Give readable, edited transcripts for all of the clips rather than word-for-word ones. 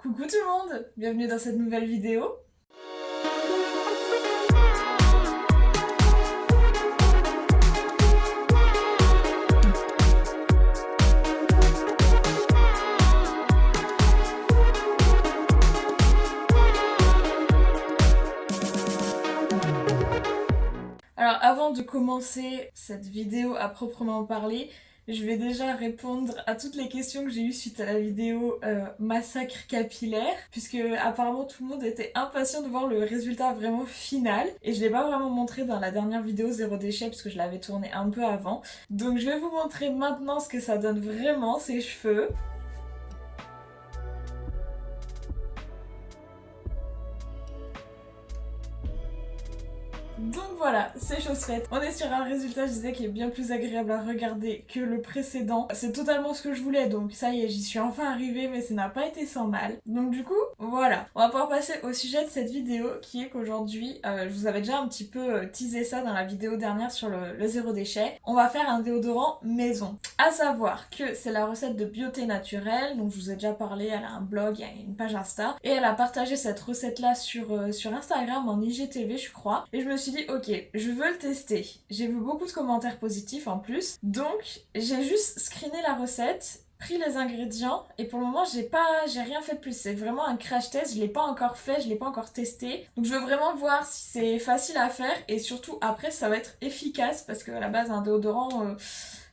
Coucou tout le monde, bienvenue dans cette nouvelle vidéo. Alors avant de commencer cette vidéo à proprement parler, je vais déjà répondre à toutes les questions que j'ai eues suite à la vidéo massacre capillaire, puisque apparemment tout le monde était impatient de voir le résultat vraiment final, et je l'ai pas vraiment montré dans la dernière vidéo zéro déchet, parce que je l'avais tournée un peu avant. Donc je vais vous montrer maintenant ce que ça donne vraiment, ces cheveux. Donc voilà, c'est chose faite. On est sur un résultat, je disais, qui est bien plus agréable à regarder que le précédent. C'est totalement ce que je voulais, donc ça y est, j'y suis enfin arrivée, mais ça n'a pas été sans mal. Donc du coup, voilà. On va pouvoir passer au sujet de cette vidéo, qui est qu'aujourd'hui, je vous avais déjà un petit peu teasé ça dans la vidéo dernière sur le zéro déchet. On va faire un déodorant maison. À savoir que c'est la recette de Beauté Naturelle, donc je vous ai déjà parlé, elle a un blog, il y a une page Insta, et elle a partagé cette recette-là sur Instagram, en IGTV je crois, et je me suis dit ok, je veux le tester. J'ai vu beaucoup de commentaires positifs en plus, donc j'ai juste screené la recette, pris les ingrédients, et pour le moment j'ai rien fait de plus. C'est vraiment un crash test, je l'ai pas encore fait, je l'ai pas encore testé, donc je veux vraiment voir si c'est facile à faire, et surtout après ça va être efficace, parce que à la base un déodorant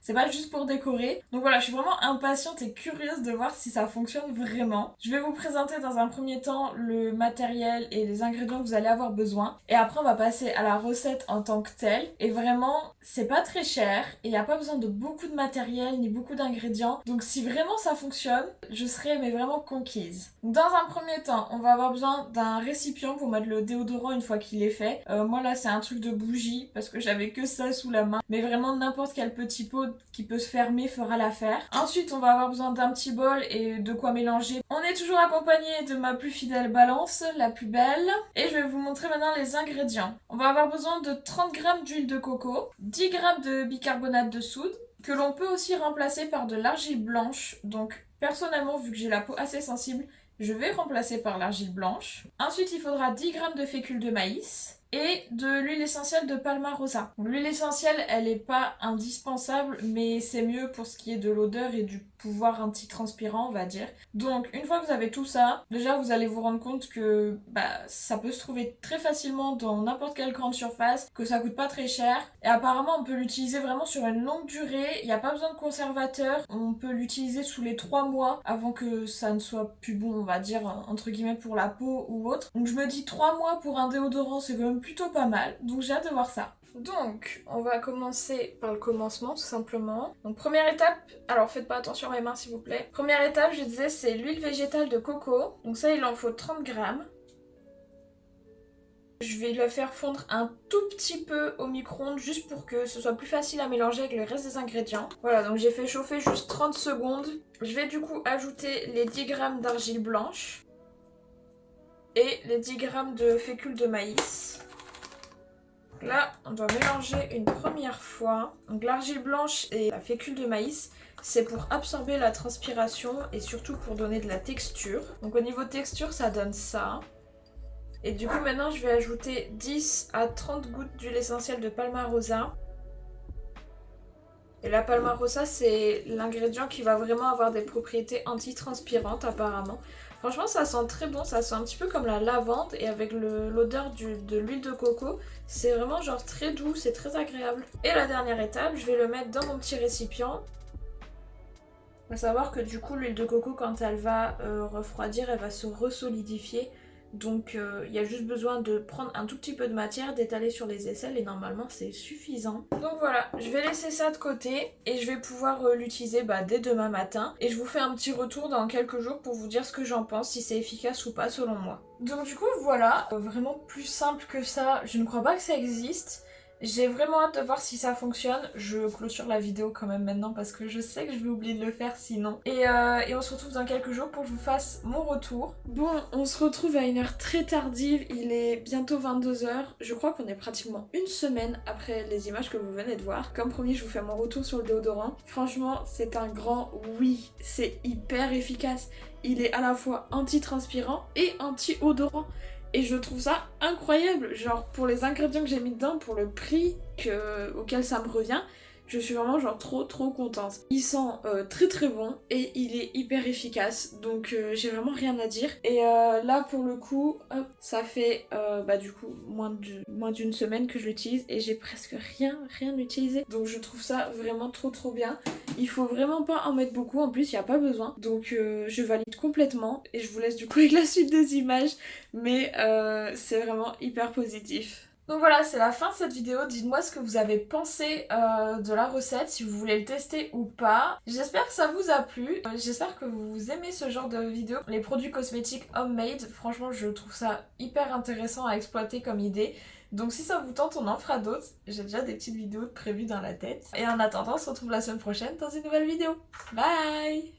c'est pas juste pour décorer. Donc voilà, je suis vraiment impatiente et curieuse de voir si ça fonctionne vraiment. Je vais vous présenter dans un premier temps le matériel et les ingrédients que vous allez avoir besoin. Et après, on va passer à la recette en tant que telle. Et vraiment, c'est pas très cher et il n'y a pas besoin de beaucoup de matériel ni beaucoup d'ingrédients. Donc si vraiment ça fonctionne, je serai mais vraiment conquise. Dans un premier temps, on va avoir besoin d'un récipient pour mettre le déodorant une fois qu'il est fait. Moi là, c'est un truc de bougie parce que j'avais que ça sous la main. Mais vraiment, n'importe quel petit pot qui peut se fermer fera l'affaire. Ensuite, on va avoir besoin d'un petit bol et de quoi mélanger. On est toujours accompagné de ma plus fidèle balance, la plus belle. Et je vais vous montrer maintenant les ingrédients. On va avoir besoin de 30 g d'huile de coco, 10 g de bicarbonate de soude, que l'on peut aussi remplacer par de l'argile blanche. Donc, personnellement, vu que j'ai la peau assez sensible, je vais remplacer par l'argile blanche. Ensuite, il faudra 10 g de fécule de maïs et de l'huile essentielle de Palmarosa. L'huile essentielle, elle n'est pas indispensable, mais c'est mieux pour ce qui est de l'odeur et du pouvoir antitranspirant, on va dire. Donc, une fois que vous avez tout ça, déjà vous allez vous rendre compte que ça peut se trouver très facilement dans n'importe quelle grande surface, que ça coûte pas très cher. Et apparemment, on peut l'utiliser vraiment sur une longue durée. Il n'y a pas besoin de conservateur. On peut l'utiliser sous les 3 mois avant que ça ne soit plus bon, on va dire, entre guillemets, pour la peau ou autre. Donc, je me dis 3 mois pour un déodorant, c'est quand même plutôt pas mal. Donc, j'ai hâte de voir ça. Donc, on va commencer par le commencement, tout simplement. Donc, première étape, alors faites pas attention à mes mains, s'il vous plaît. Première étape, je disais, c'est l'huile végétale de coco. Donc ça, il en faut 30 g. Je vais le faire fondre un tout petit peu au micro-ondes, juste pour que ce soit plus facile à mélanger avec le reste des ingrédients. Voilà, donc j'ai fait chauffer juste 30 secondes. Je vais du coup ajouter les 10 g d'argile blanche et les 10 g de fécule de maïs. Là, on doit mélanger une première fois. Donc l'argile blanche et la fécule de maïs, c'est pour absorber la transpiration et surtout pour donner de la texture. Donc au niveau de texture, ça donne ça. Et du coup, maintenant, je vais ajouter 10 à 30 gouttes d'huile essentielle de Palmarosa. Et la Palmarosa, c'est l'ingrédient qui va vraiment avoir des propriétés antitranspirantes apparemment. Franchement, ça sent très bon, ça sent un petit peu comme la lavande et avec l'odeur de l'huile de coco, c'est vraiment genre très doux, c'est très agréable. Et la dernière étape, je vais le mettre dans mon petit récipient. Il faut savoir que du coup, l'huile de coco, quand elle va refroidir, elle va se resolidifier. Donc il y a juste besoin de prendre un tout petit peu de matière, d'étaler sur les aisselles et normalement c'est suffisant. Donc voilà, je vais laisser ça de côté et je vais pouvoir l'utiliser dès demain matin. Et je vous fais un petit retour dans quelques jours pour vous dire ce que j'en pense, si c'est efficace ou pas selon moi. Donc du coup voilà, vraiment plus simple que ça, je ne crois pas que ça existe. J'ai vraiment hâte de voir si ça fonctionne. Je clôture la vidéo quand même maintenant parce que je sais que je vais oublier de le faire sinon. Et on se retrouve dans quelques jours pour que je vous fasse mon retour. Bon, on se retrouve à une heure très tardive, il est bientôt 22h. Je crois qu'on est pratiquement une semaine après les images que vous venez de voir. Comme promis, je vous fais mon retour sur le déodorant. Franchement, c'est un grand oui, c'est hyper efficace. Il est à la fois anti-transpirant et anti-odorant. Et je trouve ça incroyable, genre pour les ingrédients que j'ai mis dedans, pour le prix auquel ça me revient, je suis vraiment genre trop contente. Il sent très très bon et il est hyper efficace, donc j'ai vraiment rien à dire. Et là pour le coup, hop, ça fait du coup moins d'une semaine que je l'utilise et j'ai presque rien utilisé. Donc je trouve ça vraiment trop bien. Il faut vraiment pas en mettre beaucoup, en plus il n'y a pas besoin. Donc je valide complètement et je vous laisse du coup avec la suite des images. Mais c'est vraiment hyper positif. Donc voilà, c'est la fin de cette vidéo. Dites-moi ce que vous avez pensé de la recette, si vous voulez le tester ou pas. J'espère que ça vous a plu. J'espère que vous aimez ce genre de vidéo. Les produits cosmétiques homemade, franchement, je trouve ça hyper intéressant à exploiter comme idée. Donc si ça vous tente, on en fera d'autres. J'ai déjà des petites vidéos prévues dans la tête. Et en attendant, on se retrouve la semaine prochaine dans une nouvelle vidéo. Bye!